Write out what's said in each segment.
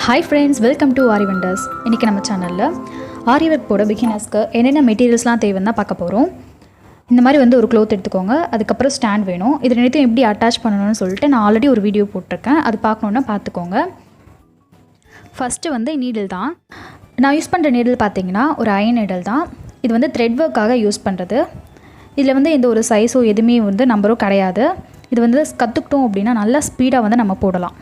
Hi friends, welcome to Aari Vendors. இன்னைக்கு நம்ம சேனல்ல ஆரி ஒர்க் போட பிகினர்ஸ்க்கு என்னென்ன மெட்டீரியல்ஸ்லாம் தேவைன்னு பார்க்க போறோம். இந்த மாதிரி வந்து ஒரு க்ளோத் எடுத்துக்கோங்க. அதுக்கு அப்புறம் ஸ்டாண்ட் வேணும். இது ரெண்டையும் எப்படி அட்டாச் பண்ணனும்னு சொல்லிட்டு நான் ஆல்ரெடி ஒரு வீடியோ போட்டுருக்கேன். அது பார்க்கணும்னா பார்த்துக்கோங்க. ஃபர்ஸ்ட் வந்து நீடில் தான். நான் யூஸ் பண்ற நீடில் பாத்தீங்கன்னா ஒரு அயன் நீடில் தான். இது வந்து த்ரெட் வர்க்காக யூஸ் பண்றது. இதுல வந்து எந்த ஒரு சைஸோ எதுமே வந்து நம்பரோ கிடையாது. இது வந்து கத்துக்கிட்டோம் அப்படினா நல்ல ஸ்பீடா வந்து நம்ம போடலாம்.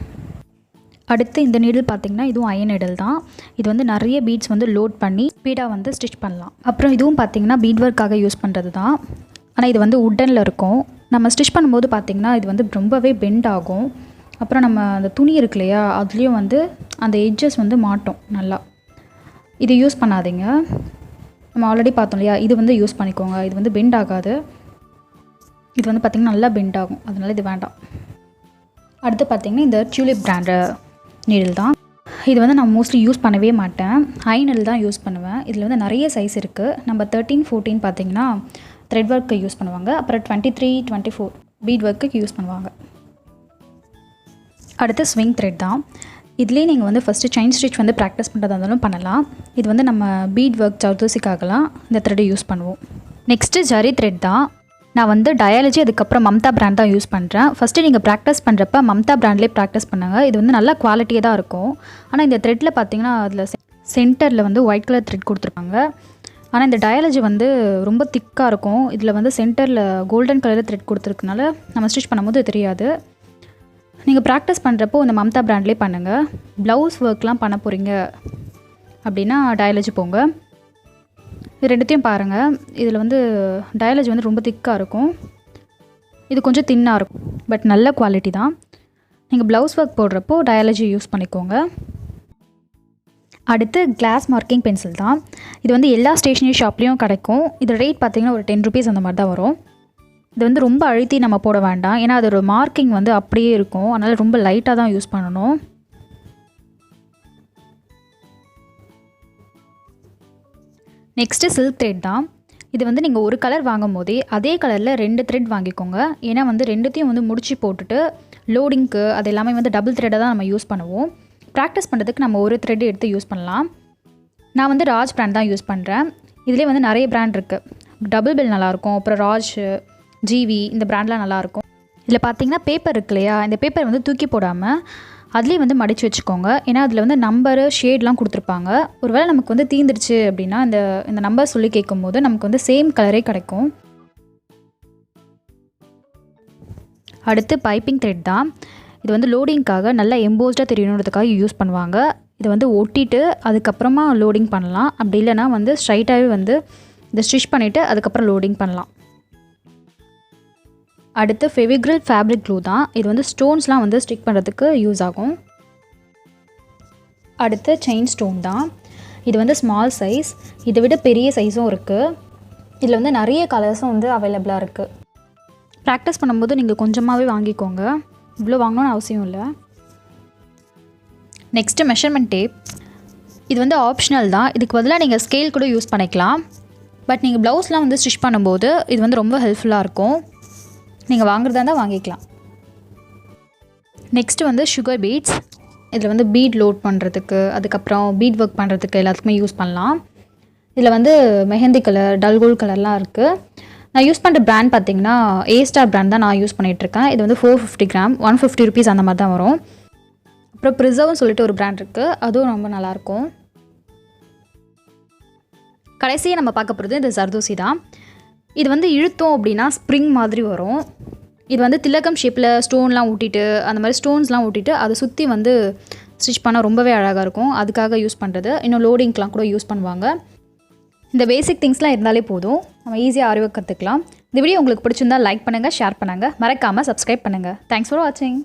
அடுத்து இந்த நீடில் பார்த்தீங்கன்னா இதுவும் அயன் நீடில் தான். இது வந்து நிறைய பீட்ஸ் வந்து லோட் பண்ணி ஸ்பீடாக வந்து ஸ்டிச் பண்ணலாம். அப்புறம் இதுவும் பார்த்தீங்கன்னா பீட் ஒர்க்காக யூஸ் பண்ணுறது தான். ஆனால் இது வந்து உட்டனில் இருக்கும். நம்ம ஸ்டிச் பண்ணும்போது பார்த்தீங்கன்னா இது வந்து ரொம்பவே பெண்ட் ஆகும். அப்புறம் நம்ம அந்த துணி இருக்கு இல்லையா, அதுலேயும் வந்து அந்த எட்ஜஸ் வந்து மாட்டோம் நல்லா. இது யூஸ் பண்ணாதீங்க. நம்ம ஆல்ரெடி பார்த்தோம் இல்லையா, இது வந்து யூஸ் பண்ணிக்கோங்க. இது வந்து பெண்ட் ஆகாது. இது வந்து பார்த்திங்கன்னா நல்லா பெண்ட் ஆகும், அதனால் இது வேண்டாம். அடுத்து பார்த்திங்கன்னா இந்த டியூலிப் பிராண்டு நீடில் தான். இது வந்து நான் மோஸ்ட்லி யூஸ் பண்ணவே மாட்டேன். ஹை நீடில் தான் யூஸ் பண்ணுவேன். இதில் வந்து நிறைய சைஸ் இருக்குது. நம்ம 13, 14 பார்த்திங்கன்னா த்ரெட் ஒர்க்கு யூஸ் பண்ணுவாங்க. அப்புறம் 23, 24 பீட் ஒர்க்குக்கு யூஸ் பண்ணுவாங்க. அடுத்து ஸ்விங் த்ரெட் தான். இதுலேயே நீங்கள் வந்து ஃபஸ்ட்டு செயின் ஸ்டிச் வந்து ப்ராக்டிஸ் பண்ணுறதா இருந்தாலும் பண்ணலாம். இது வந்து நம்ம பீட் ஒர்க் சர்தோசிக்காகலாம் இந்த த்ரெட்டை யூஸ் பண்ணுவோம். நெக்ஸ்ட்டு ஜரி த்ரெட் தான். நான் வந்து டயாலஜி அதுக்கப்புறம் மம்தா பிராண்ட் தான் யூஸ் பண்ணுறேன். ஃபஸ்ட்டு நீங்கள் ப்ராக்டிஸ் பண்ணுறப்ப மம்தா பிராண்ட்லேயே ப்ராக்டிஸ் பண்ணுங்கள். இது வந்து நல்லா குவாலிட்டியாக தான் இருக்கும். ஆனால் இந்த த்ரெட்டில் பார்த்தீங்கன்னா அதில் சென்டரில் வந்து ஒயிட் கலர் த்ரெட் கொடுத்துருப்பாங்க. ஆனால் இந்த டயாலஜி வந்து ரொம்ப திக்காக இருக்கும். இதில் வந்து சென்டரில் கோல்டன் கலரில் த்ரெட் கொடுத்துருக்கனால நம்ம ஸ்டிச் பண்ணும்போது தெரியாது. நீங்கள் ப்ராக்டிஸ் பண்ணுறப்போ இந்த மம்தா பிராண்ட்லேயே பண்ணுங்கள். ப்ளவுஸ் ஒர்க்லாம் பண்ண போகிறீங்க அப்படின்னா டயாலஜி போங்க. இது ரெண்டுத்தையும் பாருங்கள். இதில் வந்து டயாலஜி வந்து ரொம்ப திக்காக இருக்கும். இது கொஞ்சம் தின்னாக இருக்கும். பட் நல்ல குவாலிட்டி தான். நீங்கள் ப்ளவுஸ் ஒர்க் போடுறப்போ டயாலஜி யூஸ் பண்ணிக்கோங்க. அடுத்து கிளாஸ் மார்க்கிங் பென்சில் தான். இது வந்து எல்லா ஸ்டேஷ்னரி ஷாப்லேயும் கிடைக்கும். இது ரேட் பார்த்திங்கன்னா ஒரு 10 rupees அந்த மாதிரி தான் வரும். இது வந்து ரொம்ப அழுத்தி நம்ம போட வேண்டாம். ஏன்னா அதோட மார்க்கிங் வந்து அப்படியே இருக்கும். அதனால் ரொம்ப லைட்டாக தான் யூஸ் பண்ணணும். நெக்ஸ்ட்டு சில்க் த்ரெட் தான். இது வந்து நீங்கள் ஒரு கலர் வாங்கும் போதே அதே கலரில் 2 த்ரெட் வாங்கிக்கோங்க. ஏன்னா வந்து ரெண்டுத்தையும் வந்து முடிச்சு போட்டுட்டு லோடிங்க்கு அது எல்லாமே வந்து டபுள் த்ரெட்டை தான் நம்ம யூஸ் பண்ணுவோம். ப்ராக்டிஸ் பண்ணுறதுக்கு நம்ம ஒரு த்ரெட் எடுத்து யூஸ் பண்ணலாம். நான் வந்து ராஜ் பிராண்ட் தான் யூஸ் பண்ணுறேன். இதிலே வந்து நிறைய பிராண்ட் இருக்குது. டபுள் பில் நல்லாயிருக்கும். அப்புறம் ராஜ், ஜிவி இந்த பிராண்ட்லாம் நல்லாயிருக்கும். இதில் பார்த்தீங்கன்னா பேப்பர் இருக்கு இல்லையா, இந்த பேப்பர் வந்து தூக்கி போடாமல் அதுலேயே வந்து மடித்து வச்சுக்கோங்க. ஏன்னா அதில் வந்து நம்பரு ஷேட்லாம் கொடுத்துருப்பாங்க. ஒருவேளை நமக்கு வந்து தீந்துருச்சு அப்படின்னா இந்த நம்பர் சொல்லி கேட்கும்போது நமக்கு வந்து சேம் கலரே கிடைக்கும். அடுத்து பைப்பிங் த்ரெட் தான். இது வந்து லோடிங்க்காக நல்லா எம்போஸ்டாக தெரியணுன்றதுக்காக யூஸ் பண்ணுவாங்க. இதை வந்து ஒட்டிட்டு அதுக்கப்புறமா லோடிங் பண்ணலாம். அப்படி இல்லைனா வந்து ஸ்ட்ரைட்டாகவே வந்து இதை ஸ்டிச் பண்ணிவிட்டு அதுக்கப்புறம் லோடிங் பண்ணலாம். அடுத்து ஃபெவிக்ரில் ஃபேப்ரிக் க்ளூ தான். இது வந்து ஸ்டோன்ஸ்லாம் வந்து ஸ்டிக் பண்ணுறதுக்கு யூஸ் ஆகும். அடுத்து செயின் ஸ்டோன் தான். இது வந்து ஸ்மால் சைஸ். இதை விட பெரிய சைஸும் இருக்குது. இதில் வந்து நிறைய கலர்ஸும் வந்து அவைலபிளாக இருக்குது. ப்ராக்டிஸ் பண்ணும்போது நீங்கள் கொஞ்சமாகவே வாங்கிக்கோங்க. இவ்வளோ வாங்கணும்னு அவசியம் இல்லை. Next measurement tape. இது வந்து ஆப்ஷனல் தான். இதுக்கு பதிலாக நீங்கள் ஸ்கேல் கூட யூஸ் பண்ணிக்கலாம். பட் நீங்கள் ப்ளவுஸ்லாம் வந்து ஸ்டிச் பண்ணும்போது இது வந்து ரொம்ப ஹெல்ப்ஃபுல்லாக இருக்கும். நீங்கள் வாங்குறதா இருந்தால் வாங்கிக்கலாம். நெக்ஸ்ட்டு வந்து சுகர் பீட்ஸ். இதில் வந்து பீட் லோட் பண்ணுறதுக்கு அதுக்கப்புறம் பீட் ஒர்க் பண்ணுறதுக்கு எல்லாத்துக்குமே யூஸ் பண்ணலாம். இதில் வந்து மெஹந்தி கலர், டல் கோல்ட் கலர்லாம் இருக்குது. நான் யூஸ் பண்ணுற பிராண்ட் பார்த்திங்கன்னா A-Star பிராண்ட் தான் நான் யூஸ் பண்ணிகிட்ருக்கேன். இது வந்து 450 கிராம் 150 rupees அந்த மாதிரி தான் வரும். அப்புறம் ப்ரிசர்வ்னு சொல்லிட்டு ஒரு பிராண்ட் இருக்குது. அதுவும் ரொம்ப நல்லாயிருக்கும். கடைசியாக நம்ம பார்க்க போகிறது இந்த ஜர்தோசி தான். இது வந்து இழுத்தோம் அப்படின்னா ஸ்ப்ரிங் மாதிரி வரும். இது வந்து திலகம் ஷேப்பில் ஸ்டோன்லாம் ஊட்டிட்டு அந்த மாதிரி ஸ்டோன்ஸ்லாம் ஊட்டிட்டு அதை சுற்றி வந்து ஸ்டிச் பண்ணால் ரொம்பவே அழகாக இருக்கும். அதுக்காக யூஸ் பண்ணுறது. இன்னும் லோடிங்க்கெலாம் கூட யூஸ் பண்ணுவாங்க. இந்த பேசிக் திங்ஸ்லாம் இருந்தாலே போதும், நம்ம ஈஸியாக ஆரி ஒர்க் கற்றுக்கலாம். இந்த வீடியோ உங்களுக்கு பிடிச்சிருந்தால் லைக் பண்ணுங்கள், ஷேர் பண்ணுங்கள், மறக்காமல் சப்ஸ்கிரைப் பண்ணுங்கள். தேங்க்ஸ் ஃபார் வாட்சிங்.